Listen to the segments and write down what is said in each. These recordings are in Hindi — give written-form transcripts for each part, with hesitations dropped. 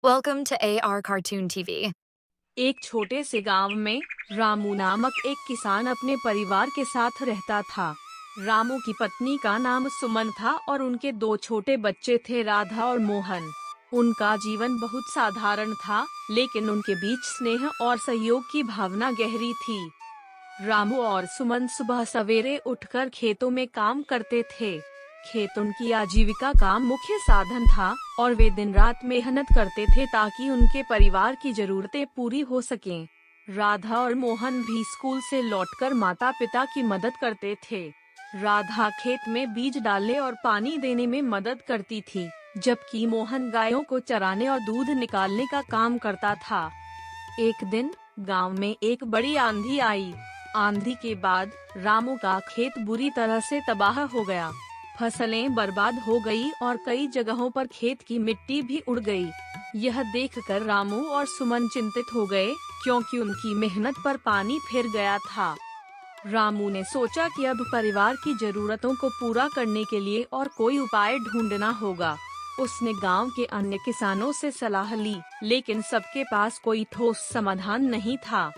Welcome to AR Cartoon TV. एक छोटे से गांव में रामू नामक एक किसान अपने परिवार के साथ रहता था। रामू की पत्नी का नाम सुमन था और उनके दो छोटे बच्चे थे, राधा और मोहन। उनका जीवन बहुत साधारण था, लेकिन उनके बीच स्नेह और सहयोग की भावना गहरी थी। रामू और सुमन सुबह सवेरे उठकर खेतों में काम करते थे। खेत उनकी आजीविका का मुख्य साधन था और वे दिन रात मेहनत करते थे ताकि उनके परिवार की जरूरतें पूरी हो सकें। राधा और मोहन भी स्कूल से लौटकर माता पिता की मदद करते थे। राधा खेत में बीज डालने और पानी देने में मदद करती थी, जबकि मोहन गायों को चराने और दूध निकालने का काम करता था। एक दिन गांव में एक बड़ी आंधी आई। आंधी के बाद रामू का खेत बुरी तरह से तबाह हो गया। फसलें बर्बाद हो गई और कई जगहों पर खेत की मिट्टी भी उड़ गई। यह देखकर रामू और सुमन चिंतित हो गए, क्योंकि उनकी मेहनत पर पानी फिर गया था। रामू ने सोचा कि अब परिवार की जरूरतों को पूरा करने के लिए और कोई उपाय ढूंढना होगा। उसने गांव के अन्य किसानों से सलाह ली, लेकिन सबके पास कोई ठोस समाधान नहीं था।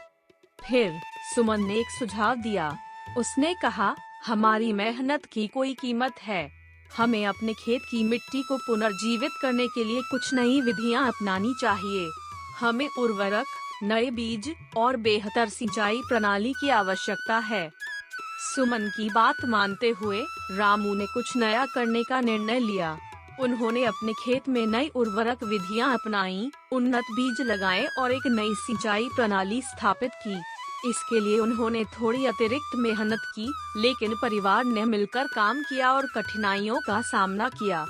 फिर सुमन ने एक सुझाव दिया। उसने कहा, हमारी मेहनत की कोई कीमत है। हमें अपने खेत की मिट्टी को पुनर्जीवित करने के लिए कुछ नई विधियां अपनानी चाहिए। हमें उर्वरक, नए बीज और बेहतर सिंचाई प्रणाली की आवश्यकता है। सुमन की बात मानते हुए रामू ने कुछ नया करने का निर्णय लिया। उन्होंने अपने खेत में नई उर्वरक विधियां अपनाई, उन्नत बीज लगाए और एक नई सिंचाई प्रणाली स्थापित की। इसके लिए उन्होंने थोड़ी अतिरिक्त मेहनत की, लेकिन परिवार ने मिलकर काम किया और कठिनाइयों का सामना किया।